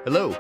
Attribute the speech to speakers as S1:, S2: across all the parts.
S1: Hello,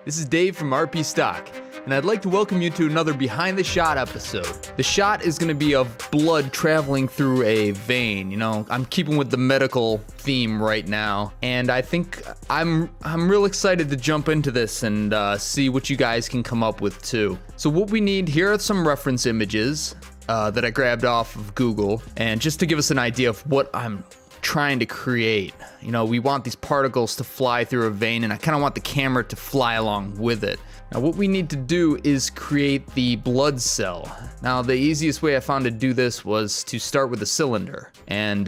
S1: this is Dave from RP Stock, and I'd like to welcome you to another Behind the Shot episode. The shot is going to be of blood traveling through a vein. You know, I'm keeping with the medical theme right now, and I think I'm real excited to jump into this and see what you guys can come up with too. So what we need here are some reference images that I grabbed off of Google, and just to give us an idea of what I'm trying to create. You know, we want these particles to fly through a vein, and I kind of want the camera to fly along with it. Now what we need to do is create the blood cell. Now the easiest way I found to do this was to start with a cylinder, and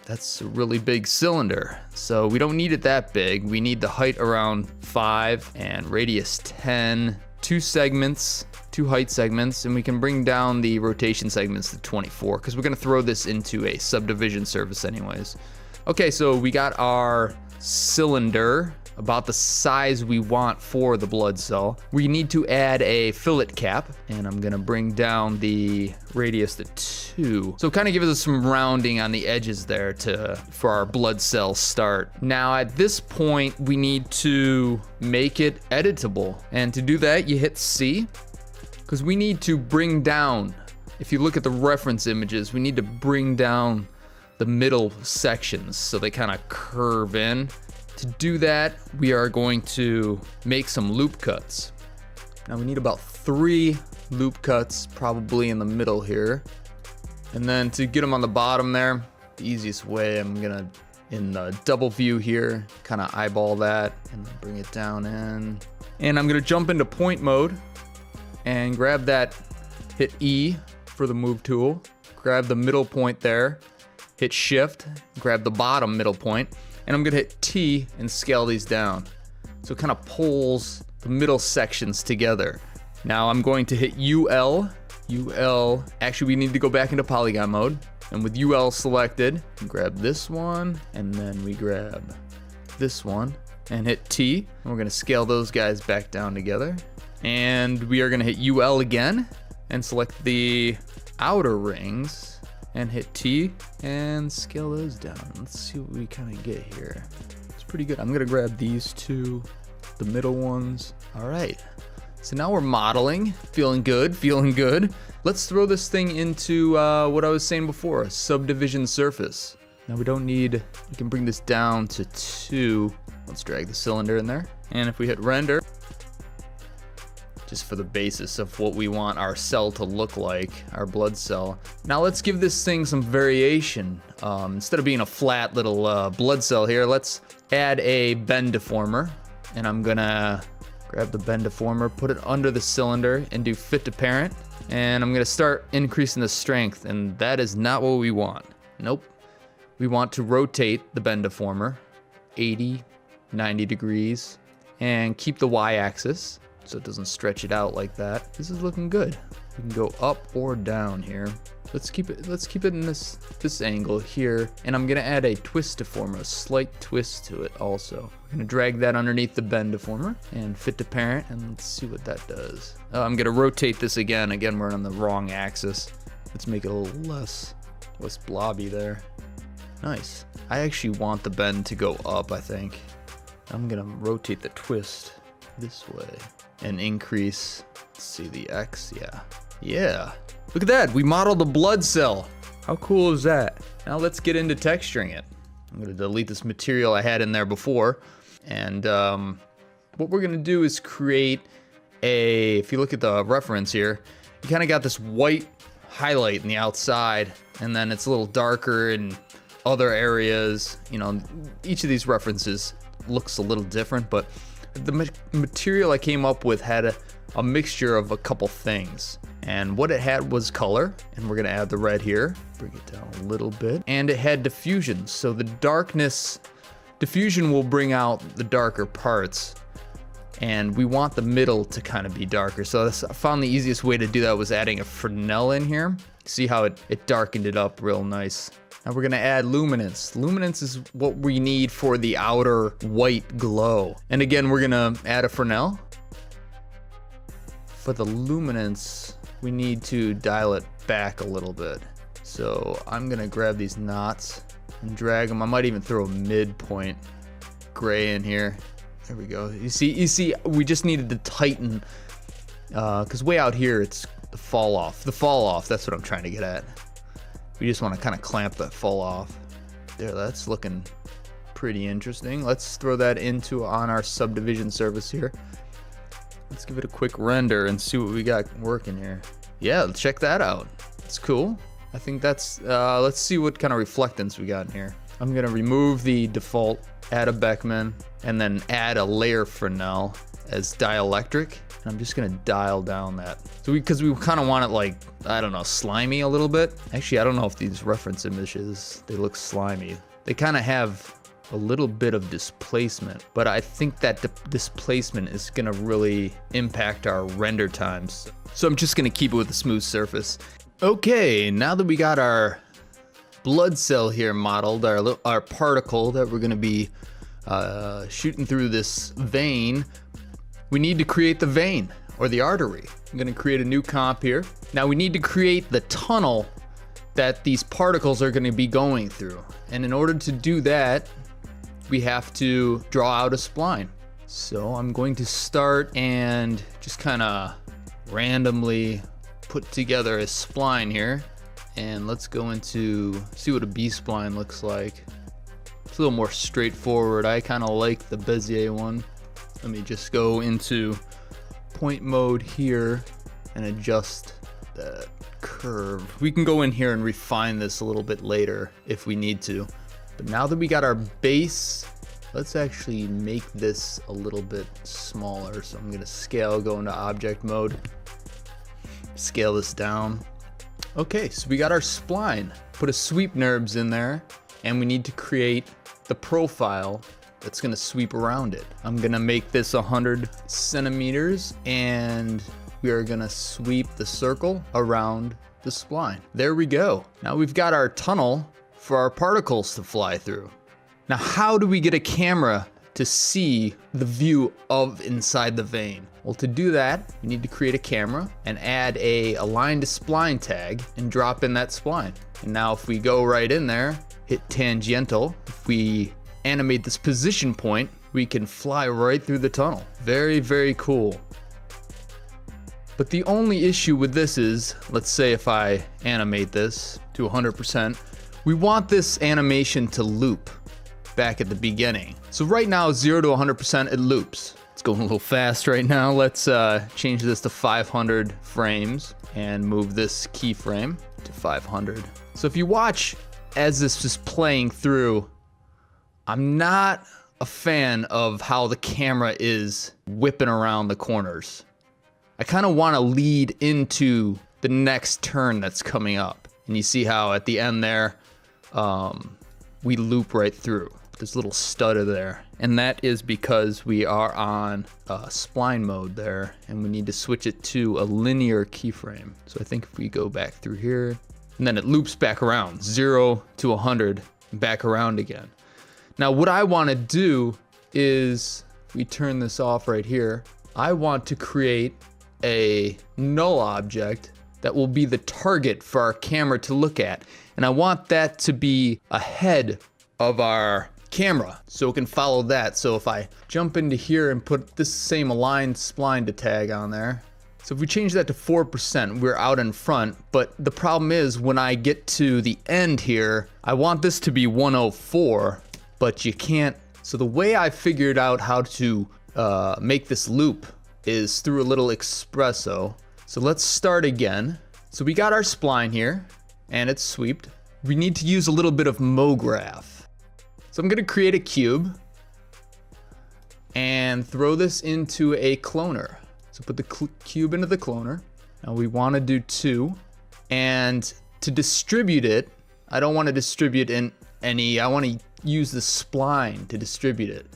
S1: that's a really big cylinder, so we don't need it that big. We need the height around 5 and radius 10, two height segments, and we can bring down the rotation segments to 24 because we're going to throw this into a subdivision surface anyways. Okay, so we got our cylinder about the size we want for the blood cell. We need to add a fillet cap, and I'm going to bring down the radius to 2. So kind of gives us some rounding on the edges there for our blood cell start. Now at this point we need to make it editable, and to do that you hit C, because we need to bring down, if you look at the reference images, we need to bring down the middle sections so they kind of curve in. To do that, we are going to make some loop cuts. Now we need about 3 loop cuts probably in the middle here. And then to get them on the bottom there, the easiest way, I'm gonna, in the double view here, kind of eyeball that and bring it down in. And I'm gonna jump into point mode and grab that, hit E for the move tool, grab the middle point there, hit shift, grab the bottom middle point, and I'm gonna hit T and scale these down. So it kind of pulls the middle sections together. Now I'm going to hit UL, actually we need to go back into polygon mode, and with UL selected, grab this one, and then we grab this one, and hit T, and we're gonna scale those guys back down together. And we are gonna hit UL again and select the outer rings and hit T and scale those down. Let's see what we kind of get here. It's pretty good. I'm gonna grab these 2, the middle ones. All right, so now we're modeling, feeling good. Let's throw this thing into what I was saying before, a subdivision surface. Now we can bring this down to 2. Let's drag the cylinder in there. And if we hit render, just for the basis of what we want our cell to look like, our blood cell. Now let's give this thing some variation. Instead of being a flat little blood cell here, let's add a bend deformer. And I'm gonna grab the bend deformer, put it under the cylinder, and do fit to parent. And I'm gonna start increasing the strength, and that is not what we want. Nope. We want to rotate the bend deformer 80, 90 degrees, and keep the y-axis so it doesn't stretch it out like that. This is looking good. We can go up or down here. Let's keep it in this angle here, and I'm gonna add a twist deformer, a slight twist to it also. I'm gonna drag that underneath the bend deformer and fit to parent, and let's see what that does. I'm gonna rotate this again. Again, we're on the wrong axis. Let's make it a little less blobby there. Nice. I actually want the bend to go up, I think. I'm gonna rotate the twist this way and increase, let's see, the X, yeah. Look at that, we modeled a blood cell. How cool is that? Now let's get into texturing it. I'm gonna delete this material I had in there before, and what we're gonna do is create if you look at the reference here, you kind of got this white highlight in the outside, and then it's a little darker in other areas. You know, each of these references looks a little different, but the material I came up with had a mixture of a couple things, and what it had was color, and we're gonna add the red here, bring it down a little bit, and it had diffusion, so the diffusion will bring out the darker parts, and we want the middle to kind of be darker. So I found the easiest way to do that was adding a Fresnel in here. See how it darkened it up real nice. Now we're gonna add luminance. Luminance is what we need for the outer white glow. And again, we're gonna add a Fresnel. For the luminance, we need to dial it back a little bit. So I'm gonna grab these knots and drag them. I might even throw a midpoint gray in here. There we go. You see, we just needed to tighten, because way out here it's the fall off. The fall off, that's what I'm trying to get at. We just want to kind of clamp that fall off. There, that's looking pretty interesting. Let's throw that on our subdivision surface here. Let's give it a quick render and see what we got working here. Yeah, check that out. It's cool. I think that's, let's see what kind of reflectance we got in here. I'm gonna remove the default, add a Beckman, and then add a layer Fresnel as dielectric. And I'm just gonna dial down that. So because we kind of want it like, I don't know, slimy a little bit. Actually, I don't know if these reference images, they look slimy. They kind of have a little bit of displacement, but I think that displacement is gonna really impact our render times. So I'm just gonna keep it with a smooth surface. Okay, now that we got our blood cell here modeled, our particle that we're gonna be shooting through this vein, we need to create the vein or the artery. I'm gonna create a new comp here. Now we need to create the tunnel that these particles are gonna be going through. And in order to do that, we have to draw out a spline. So I'm going to start and just kind of randomly put together a spline here. And let's go into, see what a B-spline looks like. It's a little more straightforward. I kind of like the Bezier one. Let me just go into point mode here and adjust that curve. We can go in here and refine this a little bit later if we need to. But now that we got our base, let's actually make this a little bit smaller. So I'm gonna scale, go into object mode, scale this down. Okay, so we got our spline. Put a sweep NURBS in there, and we need to create the profile that's gonna sweep around it. I'm gonna make this 100 centimeters, and we are gonna sweep the circle around the spline. There we go. Now we've got our tunnel for our particles to fly through. Now, how do we get a camera to see the view of inside the vein? Well, to do that, you need to create a camera and add a align to spline tag and drop in that spline. And now if we go right in there, hit tangential, if we animate this position point, we can fly right through the tunnel. Very, very cool. But the only issue with this is, let's say if I animate this to 100%, we want this animation to loop back at the beginning. So right now, 0 to 100%, it loops. It's going a little fast right now. Let's change this to 500 frames and move this keyframe to 500. So if you watch as this is playing through, I'm not a fan of how the camera is whipping around the corners. I kind of want to lead into the next turn that's coming up. And you see how at the end there, we loop right through. This little stutter there. And that is because we are on spline mode there, and we need to switch it to a linear keyframe. So I think if we go back through here, and then it loops back around, 0 to 100, back around again. Now what I want to do is, we turn this off right here, I want to create a null object that will be the target for our camera to look at. And I want that to be ahead of our camera so it can follow that. So if I jump into here and put this same aligned spline to tag on there, so if we change that to 4%, we're out in front. But the problem is when I get to the end here, I want this to be 104, but you can't. So the way I figured out how to make this loop is through a little espresso. So let's start again. So we got our spline here and it's swept. We need to use a little bit of Mograph. So I'm gonna create a cube and throw this into a cloner. So put the cube into the cloner. Now we wanna do 2. And to distribute it, I don't wanna distribute in any, I wanna use the spline to distribute it.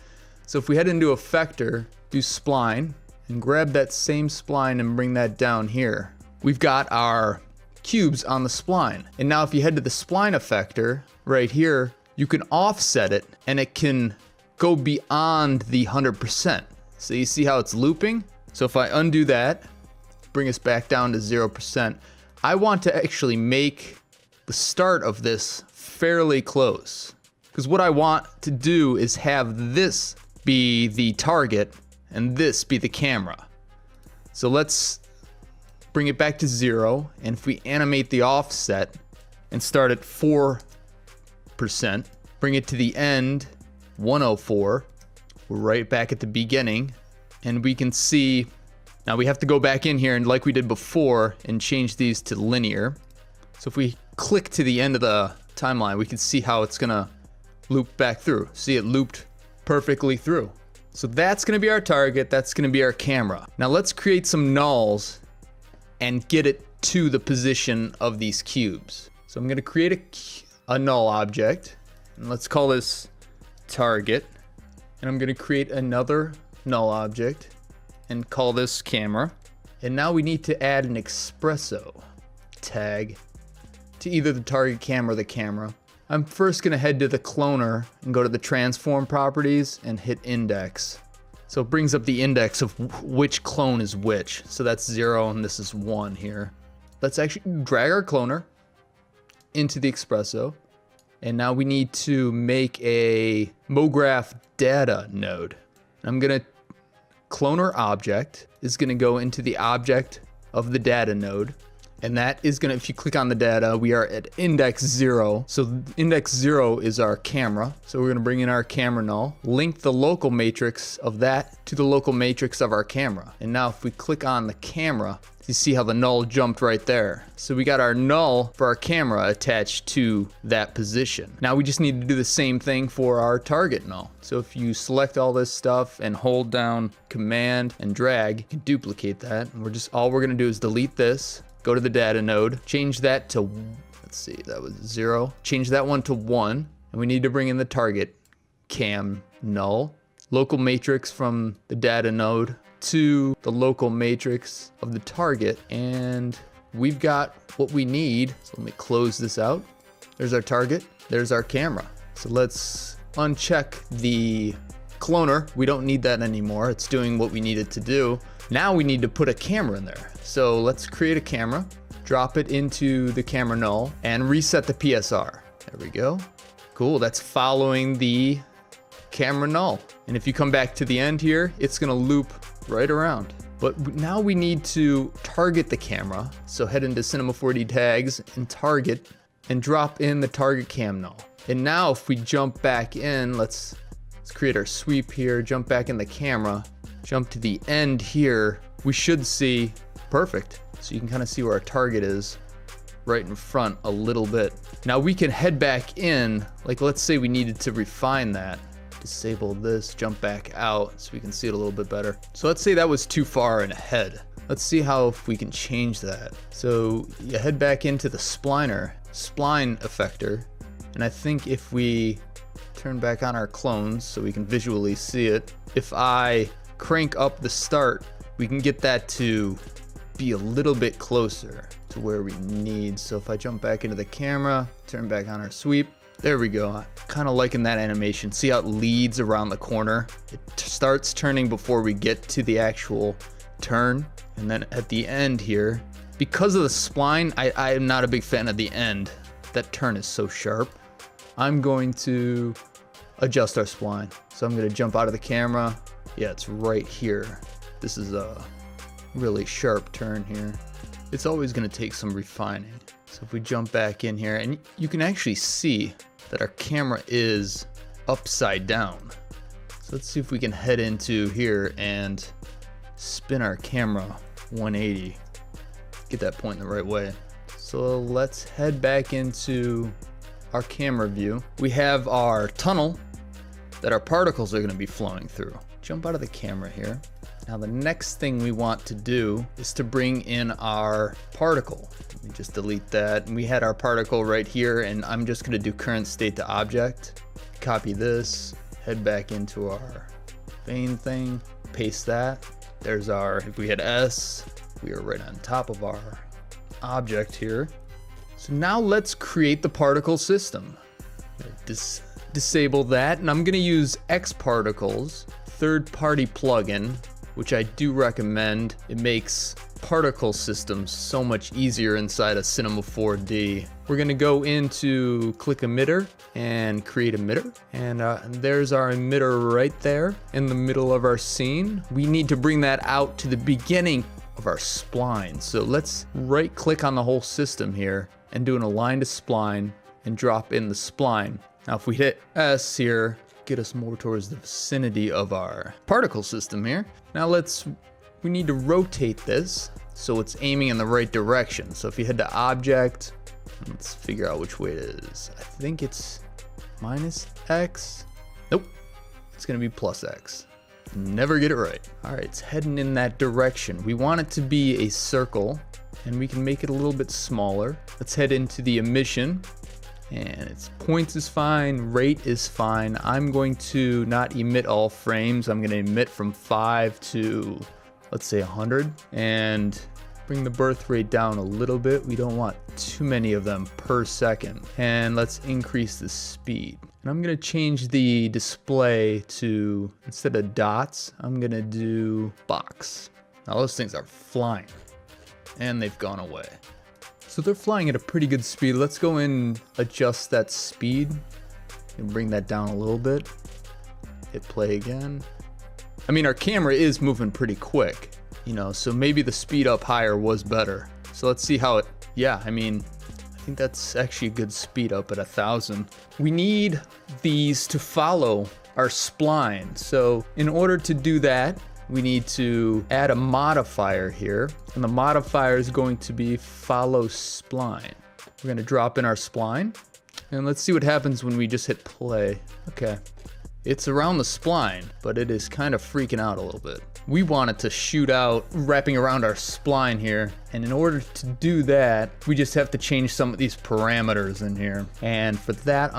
S1: So if we head into Effector, do spline, and grab that same spline and bring that down here, we've got our cubes on the spline. And now if you head to the spline effector right here, you can offset it and it can go beyond the 100%. So you see how it's looping? So if I undo that, bring us back down to 0%, I want to actually make the start of this fairly close. Because what I want to do is have this be the target and this be the camera. So let's bring it back to 0, and if we animate the offset and start at 4%, bring it to the end, 104, we're right back at the beginning, and we can see, now we have to go back in here and like we did before and change these to linear. So if we click to the end of the timeline, we can see how it's gonna loop back through. See, it looped perfectly through. So that's gonna be our target, that's gonna be our camera. Now let's create some nulls and get it to the position of these cubes. So I'm gonna create a null object, and let's call this target. And I'm gonna create another null object and call this camera. And now we need to add an espresso tag to either the target camera or the camera. I'm first gonna head to the cloner and go to the transform properties and hit index. So it brings up the index of which clone is which. So that's 0 and this is 1 here. Let's actually drag our cloner into the espresso. And now we need to make a Mograph data node. I'm gonna cloner object is gonna go into the object of the data node. And that is gonna, if you click on the data, we are at index 0. So index 0 is our camera. So we're gonna bring in our camera null, link the local matrix of that to the local matrix of our camera. And now if we click on the camera, you see how the null jumped right there. So we got our null for our camera attached to that position. Now we just need to do the same thing for our target null. So if you select all this stuff and hold down Command and drag, you can duplicate that. And all we're gonna do is delete this, go to the data node, change that to, let's see, that was 0. Change that one to 1, and we need to bring in the target cam null, local matrix from the data node to the local matrix of the target, and we've got what we need. So let me close this out. There's our target, there's our camera. So let's uncheck the cloner. We don't need that anymore. It's doing what we need it to do. Now we need to put a camera in there. So let's create a camera, drop it into the camera null, and reset the PSR. There we go. Cool, that's following the camera null. And if you come back to the end here, it's gonna loop right around. But now we need to target the camera. So head into Cinema 4D tags and target and drop in the target cam null. And now if we jump back in, let's create our sweep here, jump back in the camera, jump to the end here, we should see perfect. So you can kind of see where our target is right in front a little bit. Now we can head back in, like let's say we needed to refine that. Disable this, jump back out so we can see it a little bit better. So let's say that was too far and ahead. Let's see how if we can change that. So you head back into the Spline effector, and I think if we turn back on our clones so we can visually see it, if I crank up the start, we can get that to be a little bit closer to where we need. So if I jump back into the camera, turn back on our sweep, there we go. Kind of liking that animation. See how it leads around the corner? It starts turning before we get to the actual turn. And then at the end here, because of the spline, I am not a big fan of the end. That turn is so sharp. I'm going to adjust our spline. So I'm going to jump out of the camera. Yeah, it's right here. This is a really sharp turn here. It's always going to take some refining. So if we jump back in here, and you can actually see that our camera is upside down. So let's see if we can head into here and spin our camera 180. Get that point in the right way. So let's head back into our camera view. We have our tunnel that our particles are going to be flowing through. Jump out of the camera here. Now the next thing we want to do is to bring in our particle. Let me just delete that. And we had our particle right here, and I'm just going to do current state to object. Copy this, head back into our vein thing, paste that. There's our, if we hit S, we are right on top of our object here. So now let's create the particle system. Disable that, and I'm going to use Xparticles, third-party plugin, which I do recommend. It makes particle system so much easier inside of Cinema 4D. We're gonna go into click emitter and create emitter. And there's our emitter right there in the middle of our scene. We need to bring that out to the beginning of our spline. So let's right click on the whole system here and do an align to spline and drop in the spline. Now if we hit S here, get us more towards the vicinity of our particle system here. Now we need to rotate this so it's aiming in the right direction. So if you head to object, let's figure out which way it is. I think it's minus X. Nope, it's gonna be plus X. Never get it right. All right, it's heading in that direction. We want it to be a circle and we can make it a little bit smaller. Let's head into the emission. And its points is fine, rate is fine. I'm going to not emit all frames. I'm gonna emit from 5 to, let's say 100, and bring the birth rate down a little bit. We don't want too many of them per second. And let's increase the speed. And I'm gonna change the display to, instead of dots, I'm gonna do box. Now those things are flying, and they've gone away. So they're flying at a pretty good speed. Let's go in and adjust that speed and bring that down a little bit. Hit play again. I mean, our camera is moving pretty quick, you know, so maybe the speed up higher was better. So let's see how it, yeah, I mean, I think that's actually a good speed up at 1,000. We need these to follow our spline. So in order to do that, we need to add a modifier here, and the modifier is going to be follow spline. We're gonna drop in our spline, and let's see what happens when we just hit play. Okay, it's around the spline, but it is kind of freaking out a little bit. We want it to shoot out, wrapping around our spline here, and in order to do that, we just have to change some of these parameters in here. And for that,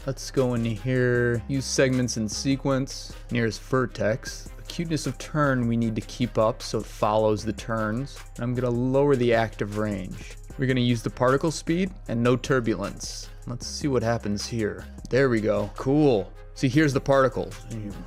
S1: let's go in here, use segments in sequence, nearest vertex. Cuteness of turn we need to keep up so it follows the turns. I'm gonna lower the active range. We're gonna use the particle speed and no turbulence. Let's see what happens here. There we go, cool. See, here's the particles.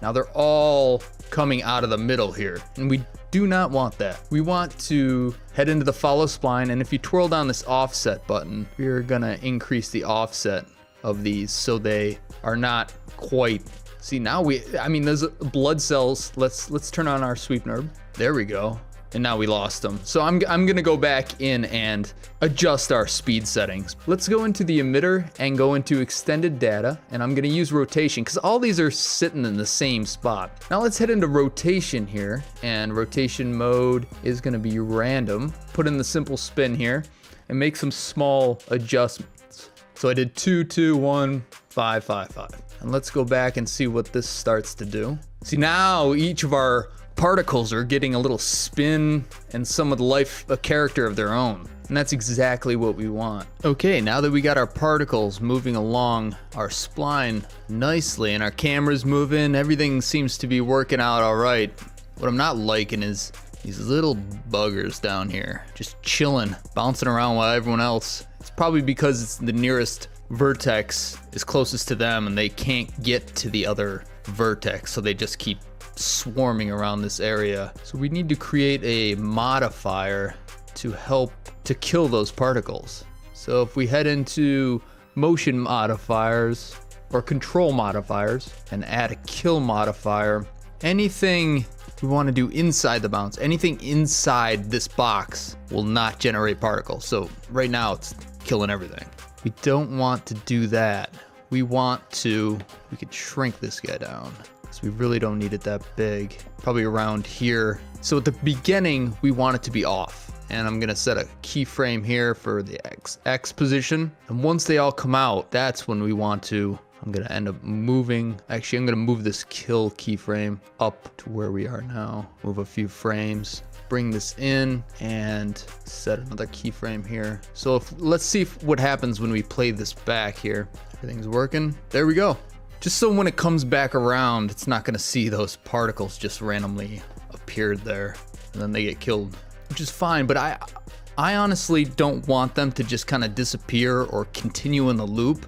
S1: Now they're all coming out of the middle here, and we do not want that. We want to head into the follow spline, and if you twirl down this offset button, we're gonna increase the offset of these so they are not quite. See, now I mean, those blood cells, let's turn on our sweep nerve. There we go. And now we lost them. So I'm gonna go back in and adjust our speed settings. Let's go into the emitter and go into extended data, and I'm gonna use rotation because all these are sitting in the same spot. Now let's head into rotation here, and rotation mode is gonna be random. Put in the simple spin here and make some small adjustments. So I did 2, 2, 1, 5, 5, 5. And let's go back and see what this starts to do. See, now each of our particles are getting a little spin and some of the character of their own. And that's exactly what we want. Okay, now that we got our particles moving along our spline nicely and our camera's moving, everything seems to be working out all right. What I'm not liking is these little buggers down here, just chilling, bouncing around while everyone else. It's probably because it's the nearest vertex is closest to them and they can't get to the other vertex, so they just keep swarming around this area. So we need to create a modifier to help to kill those particles. So if we head into motion modifiers or control modifiers and add a kill modifier, anything we want to do inside the bounce, anything inside this box will not generate particles. So right now it's killing everything. We don't want to do that. We could shrink this guy down. So we really don't need it that big, probably around here. So at the beginning, we want it to be off. And I'm gonna set a keyframe here for the X position. And once they all come out, that's when we want to, I'm gonna end up moving. Actually, I'm gonna move this kill keyframe up to where we are now. Move a few frames, bring this in and set another keyframe here. So let's see what happens when we play this back here. Everything's working. There we go. Just so when it comes back around, it's not gonna see those particles just randomly appeared there and then they get killed, which is fine. But I honestly don't want them to just kind of disappear or continue in the loop.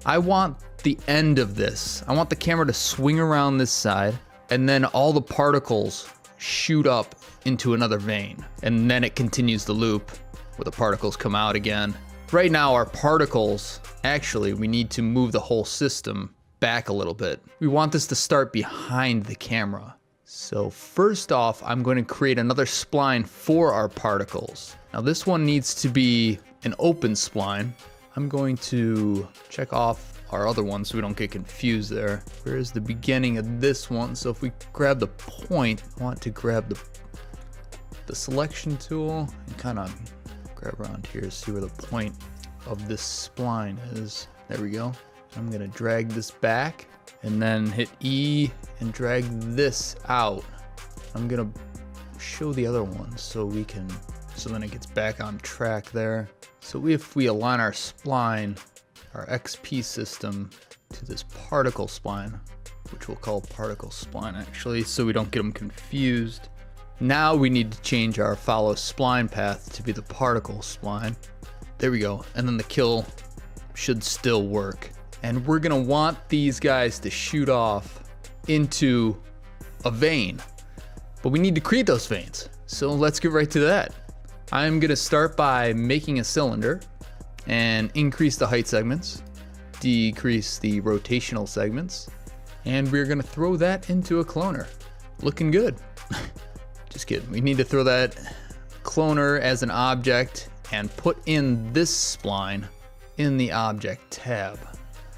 S1: I want the end of this. I want the camera to swing around this side and then all the particles shoot up into another vein. And then it continues the loop where the particles come out again. Right now our particles, actually we need to move the whole system back a little bit. We want this to start behind the camera. So first off, I'm going to create another spline for our particles. Now this one needs to be an open spline. I'm going to check off our other one so we don't get confused there. Where's the beginning of this one? So if we grab the point, I want to grab the selection tool and kind of grab around here to see where the point of this spline is. There we go. I'm gonna drag this back and then hit E and drag this out. I'm gonna show the other one so then it gets back on track there. So if we align our spline, our XP system, to this particle spline, which we'll call particle spline actually, so we don't get them confused. Now we need to change our follow spline path to be the particle spline. There we go, and then the kill should still work. And we're gonna want these guys to shoot off into a vein, but we need to create those veins. So let's get right to that. I'm gonna start by making a cylinder and increase the height segments, decrease the rotational segments, and we're gonna throw that into a cloner. Looking good. Just kidding. We need to throw that cloner as an object and put in this spline in the object tab.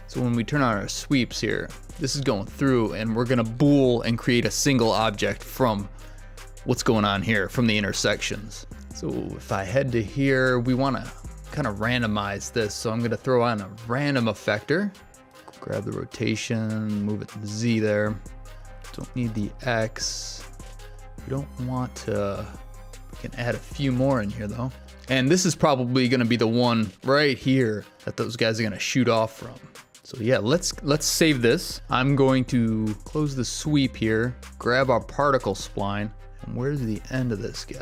S1: So when we turn on our sweeps here, this is going through and we're gonna bool and create a single object from what's going on here, from the intersections. So if I head to here, we wanna kind of randomize this. So I'm gonna throw on a random effector, grab the rotation, move it to Z there. Don't need the X. We don't want to, we can add a few more in here though. And this is probably gonna be the one right here that those guys are gonna shoot off from. So yeah, let's save this. I'm going to close the sweep here, grab our particle spline, and where's the end of this guy?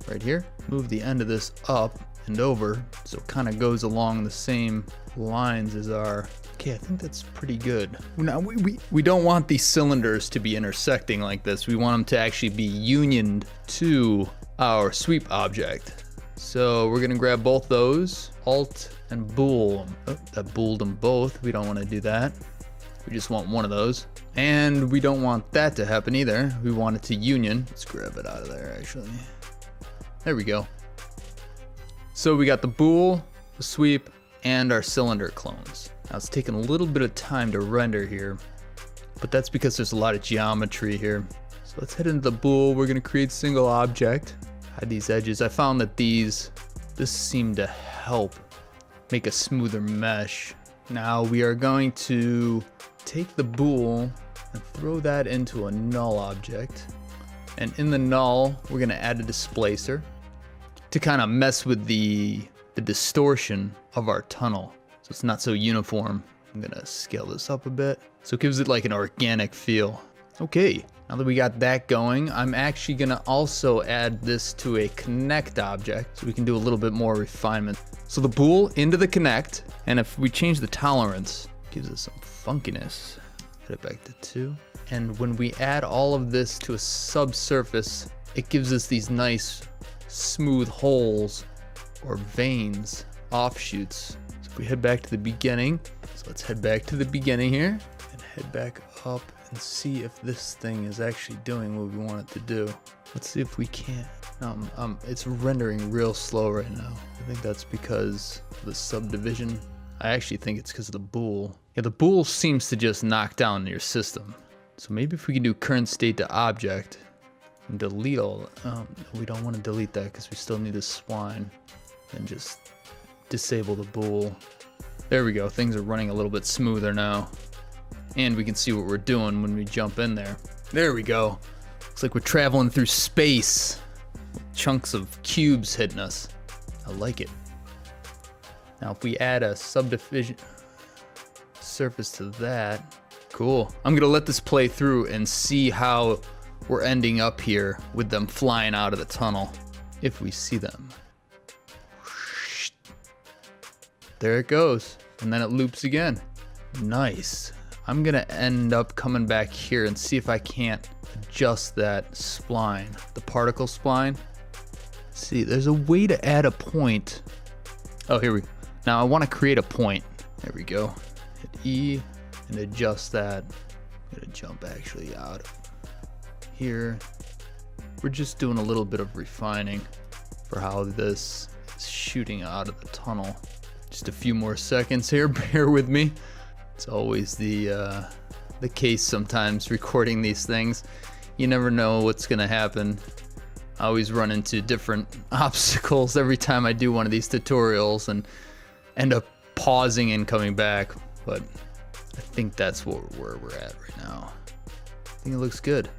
S1: Right here. Move the end of this up and over, so it kind of goes along the same lines as our, okay, I think that's pretty good. Now we don't want these cylinders to be intersecting like this. We want them to actually be unioned to our sweep object. So we're gonna grab both those, Alt and bool them. Oh, that booled them both. We don't want to do that. We just want one of those. And we don't want that to happen either. We want it to union. Let's grab it out of there actually. There we go. So we got the bool, the sweep, and our cylinder clones. Now it's taking a little bit of time to render here, but that's because there's a lot of geometry here. So let's head into the bool. We're gonna create single object. Hide these edges. I found that this seemed to help make a smoother mesh. Now we are going to take the bool and throw that into a null object. And in the null, we're gonna add a displacer to kind of mess with the distortion of our tunnel. So it's not so uniform. I'm gonna scale this up a bit. So it gives it like an organic feel. Okay, now that we got that going, I'm actually gonna also add this to a connect object so we can do a little bit more refinement. So the bool into the connect, and if we change the tolerance, it gives us some funkiness. Put it back to 2. And when we add all of this to a subsurface, it gives us these nice smooth holes or veins, offshoots. So if we head back to the beginning, so let's head back to the beginning here and head back up and see if this thing is actually doing what we want it to do. Let's see if we can. It's rendering real slow right now. I think that's because of the subdivision. I actually think it's because of the bool. Yeah, the bool seems to just knock down your system. So maybe if we can do current state to object and delete all, we don't want to delete that because we still need a spline, and just disable the bool. There we go, things are running a little bit smoother now. And we can see what we're doing when we jump in there. There we go. Looks like we're traveling through space. Chunks of cubes hitting us. I like it. Now if we add a subdivision surface to that, cool. I'm gonna let this play through and see how we're ending up here with them flying out of the tunnel. If we see them. There it goes. And then it loops again. Nice. I'm gonna end up coming back here and see if I can't adjust that spline, the particle spline. See, there's a way to add a point. Oh, here we go. Now I want to create a point. There we go. Hit E and adjust that. I'm gonna jump actually out here. We're just doing a little bit of refining for how this is shooting out of the tunnel. Just a few more seconds here, bear with me. It's always the case sometimes recording these things. You never know what's gonna happen. I always run into different obstacles every time I do one of these tutorials and end up pausing and coming back, but I think that's where we're at right now. I think it looks good.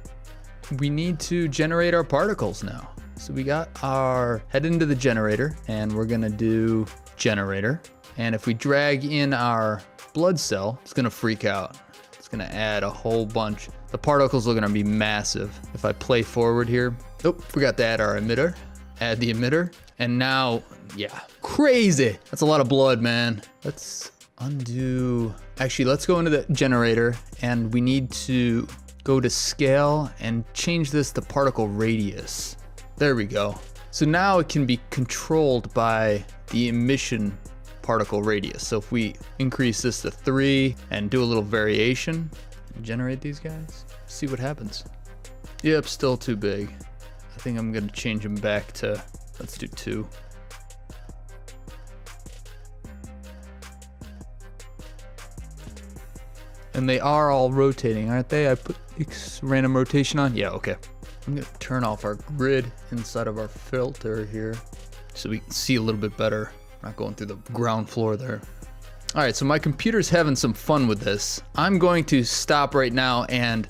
S1: We need to generate our particles now. So we got our head into the generator and we're gonna do generator. And if we drag in our blood cell, it's gonna freak out. It's gonna add a whole bunch. The particles are gonna be massive. If I play forward here, oh, forgot to add our emitter. Add the emitter. And now, yeah, crazy. That's a lot of blood, man. Let's undo. Actually, let's go into the generator and we need to go to scale and change this to particle radius. There we go. So now it can be controlled by the emission particle radius. So if we increase this to 3 and do a little variation, generate these guys, see what happens. Yep, still too big. I think I'm gonna change them back to, let's do 2. And they are all rotating, aren't they? I put random rotation on. Yeah, okay. I'm gonna turn off our grid inside of our filter here so we can see a little bit better. Not going through the ground floor there. All right, so my computer's having some fun with this. I'm going to stop right now and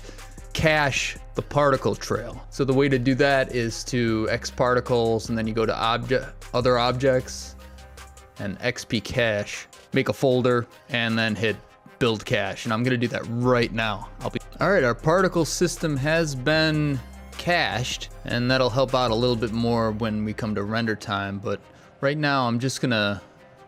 S1: cache the particle trail. So the way to do that is to X particles and then you go to other objects and XP cache, make a folder and then hit build cache. And I'm gonna do that right now. All right, our particle system has been cached and that'll help out a little bit more when we come to render time. But right now I'm just gonna,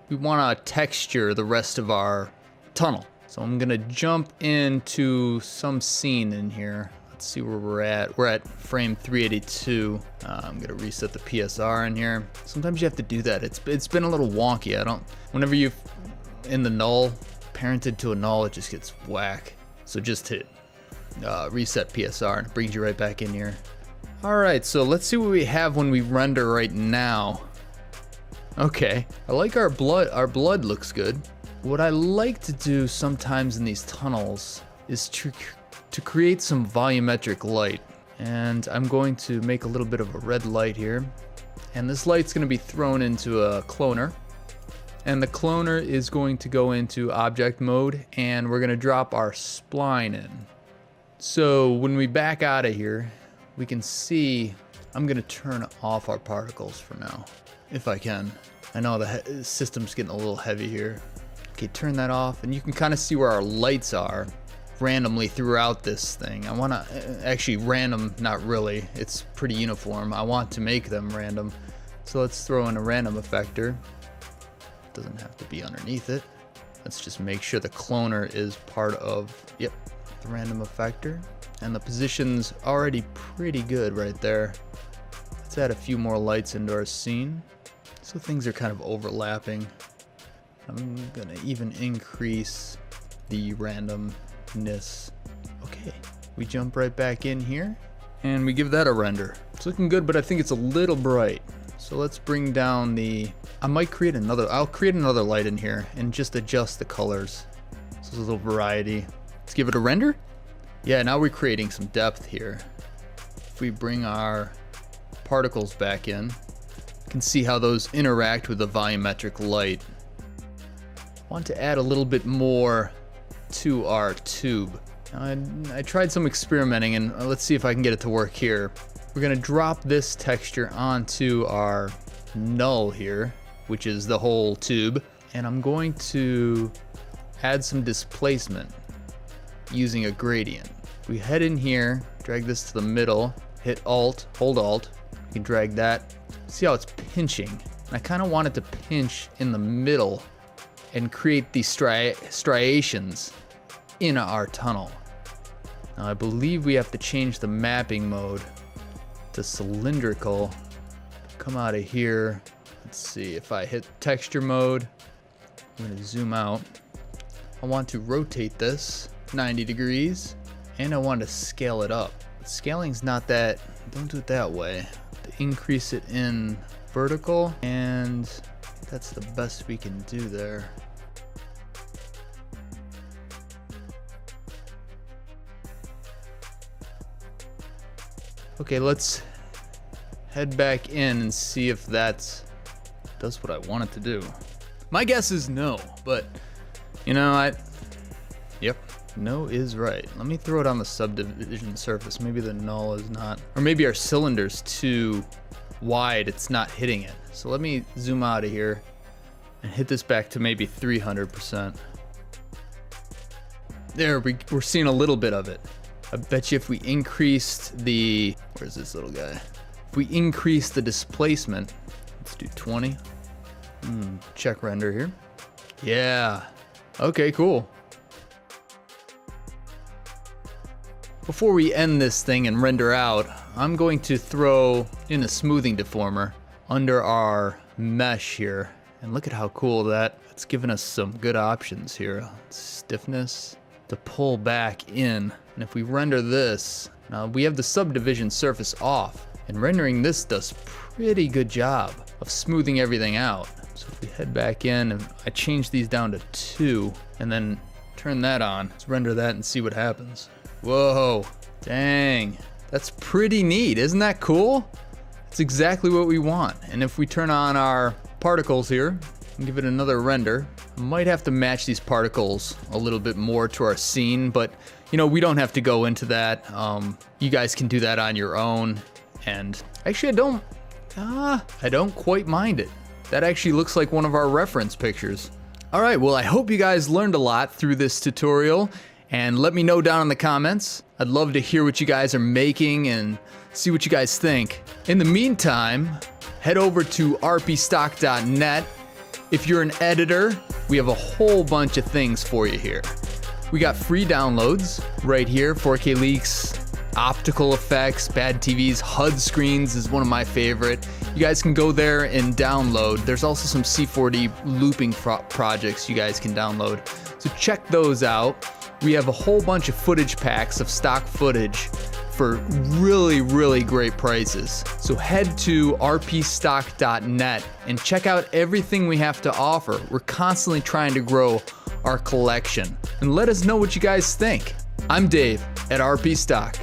S1: we wanna texture the rest of our tunnel. So I'm gonna jump into some scene in here. Let's see where we're at. We're at frame 382. I'm gonna reset the PSR in here. Sometimes you have to do that. It's been a little wonky. Whenever you've in the null, parented to a null, it just gets whack. So just hit reset PSR and it brings you right back in here. All right, so let's see what we have when we render right now. Okay, I like our blood. Our blood looks good. What I like to do sometimes in these tunnels is to create some volumetric light. And I'm going to make a little bit of a red light here. And this light's gonna be thrown into a cloner. And the cloner is going to go into object mode and we're gonna drop our spline in. So when we back out of here, we can see, I'm gonna turn off our particles for now, if I can. I know the system's getting a little heavy here. Okay, turn that off and you can kind of see where our lights are randomly throughout this thing. I wanna, actually random, not really, it's pretty uniform. I want to make them random. So let's throw in a random effector. Doesn't have to be underneath it. Let's just make sure the cloner is part of, yep, the random effector. And the position's already pretty good right there. Let's add a few more lights into our scene. So things are kind of overlapping. I'm gonna even increase the randomness. Okay, we jump right back in here and we give that a render. It's looking good, but I think it's a little bright. So let's bring down the, I'll create another light in here and just adjust the colors. So there's a little variety. Let's give it a render. Yeah, now we're creating some depth here. If we bring our particles back in, you can see how those interact with the volumetric light. I want to add a little bit more to our tube. Now, I tried some experimenting and let's see if I can get it to work here. We're gonna drop this texture onto our null here, which is the whole tube. And I'm going to add some displacement using a gradient. We head in here, drag this to the middle, hit Alt, hold Alt. You can drag that. See how it's pinching. And I kind of want it to pinch in the middle and create these striations. in our tunnel. Now I believe we have to change the mapping mode to cylindrical. Come out of here. Let's see, if I hit texture mode, I'm gonna zoom out. I want to rotate this 90 degrees and I want to scale it up. Scaling's not that, don't do it that way. To increase it in vertical, and that's the best we can do there. Okay, let's head back in and see if that does what I want it to do. My guess is no, but you know, yep, no is right. Let me throw it on the subdivision surface. Maybe the null is not, or maybe our cylinder's too wide, it's not hitting it. So let me zoom out of here and hit this back to maybe 300%. There, we're seeing a little bit of it. I bet you if we increased the, where's this little guy? If we increase the displacement, let's do 20. Check render here. Yeah, okay, cool. Before we end this thing and render out, I'm going to throw in a smoothing deformer under our mesh here. And look at how cool that, it's given us some good options here. Stiffness to pull back in. And if we render this, now we have the subdivision surface off, and rendering this does pretty good job of smoothing everything out. So if we head back in and I change these down to 2 and then turn that on, let's render that and see what happens. Whoa, dang, that's pretty neat. Isn't that cool? It's exactly what we want. And if we turn on our particles here and give it another render, I might have to match these particles a little bit more to our scene, but you know, we don't have to go into that. You guys can do that on your own. And actually I don't quite mind it. That actually looks like one of our reference pictures. All right, well, I hope you guys learned a lot through this tutorial. And let me know down in the comments. I'd love to hear what you guys are making and see what you guys think. In the meantime, head over to rpstock.net. If you're an editor, we have a whole bunch of things for you here. We got free downloads right here, 4K leaks, optical effects, bad TVs, HUD screens is one of my favorite. You guys can go there and download. There's also some C4D looping projects you guys can download. So check those out. We have a whole bunch of footage packs of stock footage for really, really great prices. So head to rpstock.net and check out everything we have to offer. We're constantly trying to grow our collection. And let us know what you guys think. I'm Dave at RP Stock.